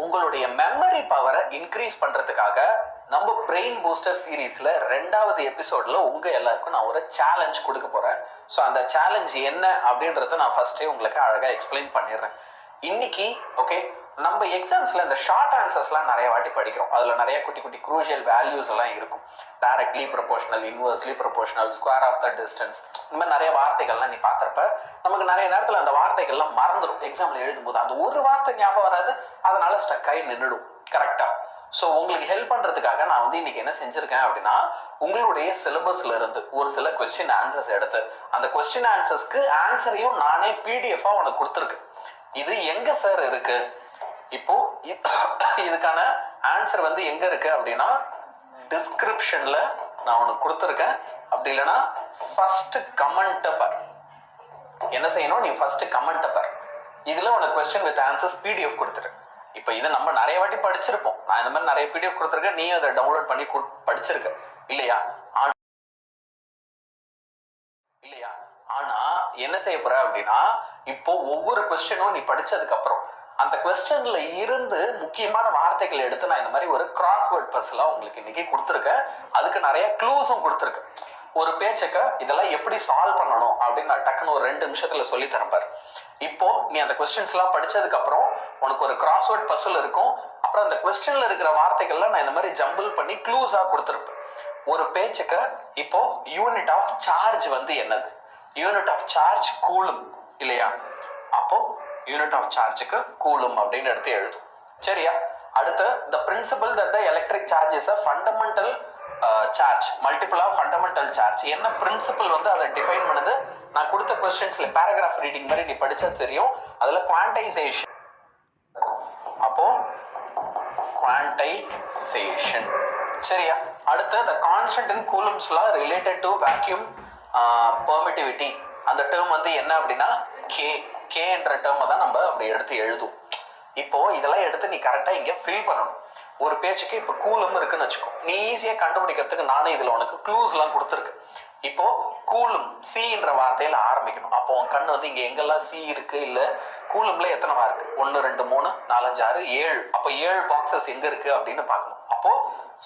உங்களுடைய மெமரி பவரை இன்க்ரீஸ் பண்றதுக்காக நம்ம பிரெயின் பூஸ்டர் சீரீஸ்ல 2வது எபிசோட்ல உங்க எல்லாருக்கும் நான் ஒரு சேலஞ்ச் கொடுக்க போறேன். ஸோ அந்த சேலஞ்ச் என்ன அப்படின்றத நான் ஃபர்ஸ்டே உங்களுக்கு அழகா எக்ஸ்பிளைன் பண்ணிடுறேன். இன்னைக்கு ஓகே, நம்ம எக்ஸாம்ஸ்ல இந்த ஷார்ட் ஆன்சர்ஸ்லாம் நிறைய வாட்டி படிக்கிறோம். அதுல நிறைய குட்டி குட்டி குரூஷியல் வேல்யூஸ் எல்லாம் இருக்கும். Directly proportional, inversely proportional, square of the distance, இந்த மாதிரி நிறைய வார்த்தைகள்லாம் நீ பார்த்துறப்ப நமக்கு நிறைய நேரத்தில் அந்த வார்த்தைகள்லாம் மறந்துடும். எக்ஸாம்ல எழுதும்போது அந்த ஒரு வார்த்தை ஞாபகம் வராது, அதனால ஸ்டக் ஆகி நின்றுடும். கரெக்டா? ஸோ உங்களுக்கு ஹெல்ப் பண்றதுக்காக நான் இன்னைக்கு என்ன செஞ்சிருக்கேன் அப்படின்னா, உங்களுடைய சிலபஸ்ல இருந்து ஒரு சில கொஸ்டின் ஆன்சர்ஸ் எடுத்து அந்த கொஸ்டின் ஆன்சர்ஸ்க்கு ஆன்சரையும் நானே பிடிஎஃபா உனக்கு கொடுத்துருக்கேன். இது எங்க சார் இருக்கு? இப்போ இதுக்கான ஆன்சர் எங்க இருக்கு அப்படின்னா, டிஸ்கிரிப்ஷன்ல நான் உனக்கு கொடுத்துருக்கேன். அப்படி இல்லைன்னா ஃபர்ஸ்ட் கமெண்ட் பார். என்ன செய்யணும், நீ ஃபர்ஸ்ட் கமெண்ட் பார். இதுல உனக்கு கொஸ்டின் வித் ஆன்சர்ஸ் பிடிஎஃப் கொடுத்துரு. இப்போ இதை நம்ம நிறைய வாட்டி படிச்சிருப்போம். நான் இந்த மாதிரி நிறைய பிடிஎஃப் கொடுத்துருக்கேன், நீ அதை டவுன்லோட் பண்ணி படிச்சிருக்க இல்லையா? ஆனா என்ன செய்ய போற அப்படின்னா, இப்போ ஒவ்வொரு கொஸ்டினும் நீ படிச்சதுக்கு அப்புறம் அந்த கொஸ்டின்ல இருந்து முக்கியமான வார்த்தைகள் எடுத்து நான் இந்த மாதிரி ஒரு கிராஸ்வேர்ட் பஸ்லாம் உங்களுக்கு இன்னைக்கு கொடுத்துருக்கேன். அதுக்கு நிறைய க்ளூஸும் கொடுத்துருக்கேன். ஒரு பேச்சுக்கு இதெல்லாம் எப்படி சால்வ் பண்ணணும் அப்படின்னு நான் டக்குன்னு ஒரு 2 நிமிஷத்துல சொல்லி தரேன் பாரு. இப்போ நீ அந்த கொஸ்டின்ஸ் எல்லாம் படிச்சதுக்கு அப்புறம் உனக்கு ஒரு கிராஸ்வேர்ட் பஸ்ஸில் இருக்கும். அப்புறம் அந்த கொஸ்டின்ல இருக்கிற வார்த்தைகள்லாம் நான் இந்த மாதிரி ஜம்பிள் பண்ணி க்ளூஸா கொடுத்துருப்பேன். ஒரு பேச்சுக்கு இப்போ யூனிட் ஆஃப் சார்ஜ் என்னது? யூனிட் ஆஃப் சார்ஜ் கூலும் இல்லையா? அப்போ யூனிட் ஆஃப் சார்ஜுக்கு கூலும் அப்படின்னு எடுத்து எழுதும். சரியா? அடுத்து the principle that the electric charge is a fundamental charge multiple of fundamental charge. என்ன பிரின்சிபல் அதை டிஃபைன் பண்ணுது? நான் கொடுத்த क्वेश्चंसல பேராகிராஃப் ரீடிங் மாதிரி நீ படிச்சா தெரியும். அதுல குவான்டைசேஷன். அப்போ குவான்டைசேஷன். சரியா? அடுத்து the constant in Coulomb's law related to vacuum permittivity. அந்த டேர்ம் என்ன அப்படின்னா கே என்ற டேர்மை தான் நம்ம அப்படி எடுத்து எழுதும். இப்போ இதெல்லாம் எடுத்து நீ கரெக்டா இங்க ஃபில் பண்ணணும். ஒரு பேச்சுக்கு இப்போ கூலும் இருக்குன்னு வச்சுக்கோ, நீ ஈஸியா கண்டுபிடிக்கிறதுக்கு நானே இதுல உனக்கு க்ளூஸ் எல்லாம் கொடுத்துருக்கு. இப்போ கூலும் சின்ற வார்த்தையில ஆரம்பிக்கணும். அப்போ உன் கண்ணு இங்க எங்கெல்லாம் சி இருக்கு, இல்ல கூலும்ல எத்தனை இருக்கு? 1 2 3 4 5 6 7. அப்போ 7 பாக்ஸஸ் எங்க இருக்கு அப்படின்னு பார்க்கணும். அப்போ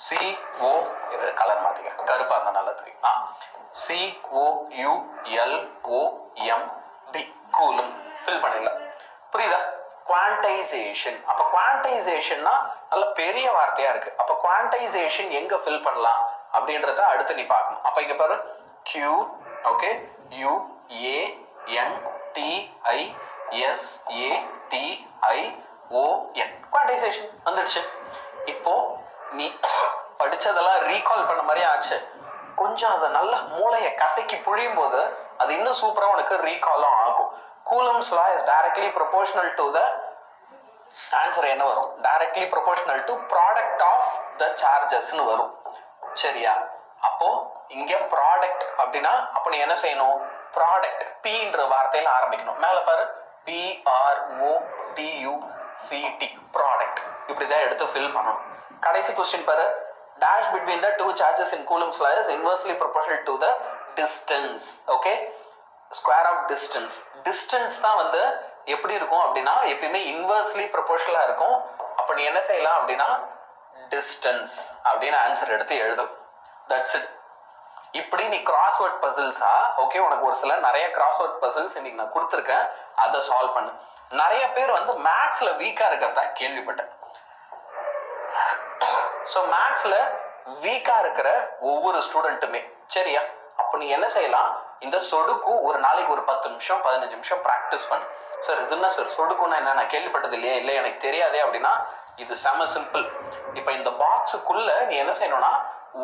CO இது கலர் மாத்திக்க, கருப்பா இருந்தா நல்லா தெரியும். COULOMB கூலும் ஃபில் பண்ணிடலாம். புரியுதா? குவான்டைசேஷன். அப்ப குவான்டைசேஷன்னா நல்ல பெரிய வார்த்தையா இருக்கு. அப்ப குவான்டைசேஷன் எங்க ஃபில் பண்ணலாம் அப்படின்றத அடுத்து நீ பார்க்கணும். அப்ப இங்க பாரு, Q ஓகே UANTISATION குவான்டைசேஷன் வந்துடுச்சு. இப்போ நீ படிச்சதெல்லாம் ரீகால் பண்ண மாதிரி ஆச்சு. கொஞ்சம் அதை நல்ல மூளையை கசக்கி புழியும் போது அது இன்னும் சூப்பரா உனக்கு ரீகாலும் ஆகும். Coulomb's law is directly proportional to the answer என்ன வரும்? directly proportional to product of the charges னு வரும். சரியா? அப்போ இங்க ப்ராடக்ட் அப்படின்னா அப்ப நீ என்ன செய்யணும்? ப்ராடக்ட் Pன்ற வார்த்தையில ஆரம்பிக்கணும். மேல பாரு, PRODUCT ப்ராடக்ட். இப்படிதான் எடுத்து ஃபில் பண்ணணும். கடைசி கொஸ்டின் பாரு, dash between the two charges in Coulomb's law is inversely proportional to the distance. okay, square of distance. Distance தான் எப்படி இருக்கும் அப்படின்னா எப்பயுமே இன்வெர்ஸ்லி ப்ரொபோர்ஷனலா இருக்கும். அப்ப நீ என்ன செய்யலாம் அப்படின்னா டிஸ்டன்ஸ் அப்படின்னு ஆன்சர் எடுத்து எழுதும். That's it. இப்படி நீ கிராஸ்வேர்ட் பசில்ஸா ஓகே, உனக்கு ஒரு சில நிறைய கிராஸ்வேர்ட் பசில்ஸ் இன்னைக்கு நான் கொடுத்துருக்கேன், அதை சால்வ் பண்ணு. நிறைய பேர் மேத்ஸ்ல வீக்கா இருக்கிறதா கேள்விப்பட்டேன். ஸோ மேத்ஸ்ல வீக்கா இருக்கிற ஒவ்வொரு ஸ்டூடெண்ட்டுமே சரியா, அப்ப நீ என்ன செய்யலாம், இந்த சொடுக்கு ஒரு நாளைக்கு ஒரு 10 நிமிஷம் 15 நிமிஷம் பிராக்டிஸ் பண்ணு. சார் இது என்ன சார் சொடுக்குன்னா என்ன, நான் கேள்விப்பட்டது இல்லையா, இல்லை எனக்கு தெரியாதே அப்படின்னா இது செம சிம்பிள். இப்ப இந்த பாக்ஸுக்குள்ள நீ என்ன செய்யணும்னா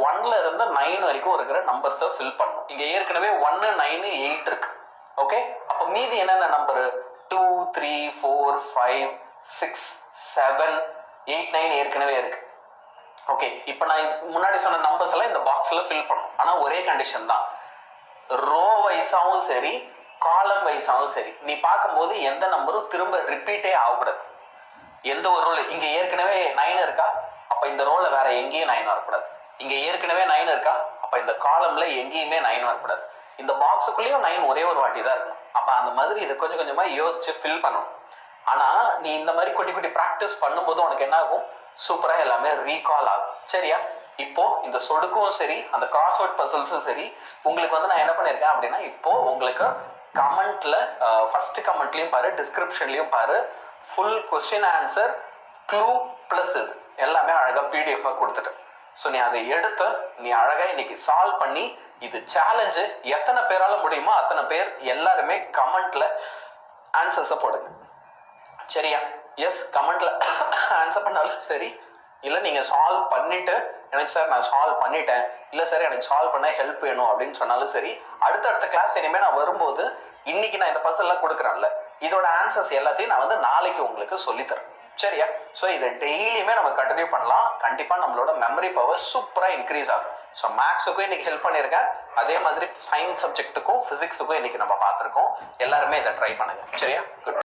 1ல இருந்து 9 வரைக்கும் இருக்கிற நம்பர்ஸை ஃபில் பண்ணணும். இங்க ஏற்கனவே 1 9 8 இருக்கு. ஓகே, அப்ப மீதி என்னென்ன நம்பர் 2 3 4 5 6 7 8 9 ஏற்கனவே இருக்கு. ஓகே, இப்ப நான் முன்னாடி சொன்ன நம்பர்ஸ் எல்லாம் இந்த பாக்ஸ்ல ஃபில் பண்ணணும். ஆனா ஒரே கண்டிஷன் தான், ரோ வைஸாவும் சரி காலம் வைஸாவும் சரி நீ பார்க்கும்போது எந்த நம்பரும் திரும்ப ரிப்பீட்டே ஆகக்கூடாது. எந்த ஒரு ரோல் இங்க ஏற்கனவே 9 இருக்கா, அப்ப இந்த ரோல வேற எங்கேயும் 9 வரக்கூடாது. இங்க ஏற்கனவே 9 இருக்கா, அப்ப இந்த காலம்ல எங்கேயுமே 9 வரக்கூடாது. இந்த பாக்ஸுக்குள்ளேயும் 9 ஒரே ஒரு வாட்டி தான் இருக்கும். அப்ப அந்த மாதிரி இதை கொஞ்சம் கொஞ்சமா யோசிச்சு ஃபில் பண்ணணும். ஆனா நீ இந்த மாதிரி குட்டி குட்டி ப்ராக்டிஸ் பண்ணும்போது உனக்கு என்ன ஆகும், சூப்பரா எல்லாமே ரீகால் ஆகும். சரியா? இப்போ இந்த சொடுக்கும் சரி, அந்த கிராஸ்வேர்ட் பசில்ஸும் சரி, உங்களுக்கு வந்து நான் என்ன பண்ணிருக்கேன் அப்படின்னா, இப்போ உங்களுக்கு கமெண்ட்ல ஃபர்ஸ்ட் கமெண்ட்லயும் பாரு, டிஸ்கிரிப்ஷன்லயும் பாரு, full question answer clue plus இது எல்லாமே அழகா PDF கொடுத்துட்டு, ஸோ நீ அதை எடுத்து நீ அழகா இன்னைக்கு சால்வ் பண்ணி, இது சேலஞ்சு, எத்தனை பேரால முடியுமோ அத்தனை பேர் எல்லாருமே கமெண்ட்ல ஆன்சர்ஸை போடுங்க. சரியா? எஸ், கமெண்ட்ல ஆன்சர் பண்ணாலும் சரி, இல்லை நீங்க சால்வ் பண்ணிட்டு எனக்கு சார் நான் சால்வ் பண்ணிட்டேன், இல்லை சார் எனக்கு சால்வ் பண்ண ஹெல்ப் வேணும் அப்படின்னு சொன்னாலும் சரி, அடுத்தடுத்த கிளாஸ் இனிமேல் நான் வரும்போது இன்னைக்கு நான் இந்த பசல்லாம் கொடுக்குறேன்ல, இதோட ஆன்சர்ஸ் எல்லாத்தையும் நான் வந்து நாளைக்கு உங்களுக்கு சொல்லித்தரேன். சரியா? ஸோ இதை டெய்லியுமே நம்ம கண்டினியூ பண்ணலாம். கண்டிப்பா நம்மளோட மெமரி பவர் சூப்பரா இன்க்ரீஸ் ஆகும். ஸோ மேக்ஸுக்கும் இன்னைக்கு ஹெல்ப் பண்ணியிருக்கேன், அதே மாதிரி சயின்ஸ் சப்ஜெக்ட்டுக்கும் பிசிக்ஸுக்கும் இன்னைக்கு நம்ம பார்த்துருக்கோம். எல்லாருமே இதை ட்ரை பண்ணுங்க. சரியா? குட்.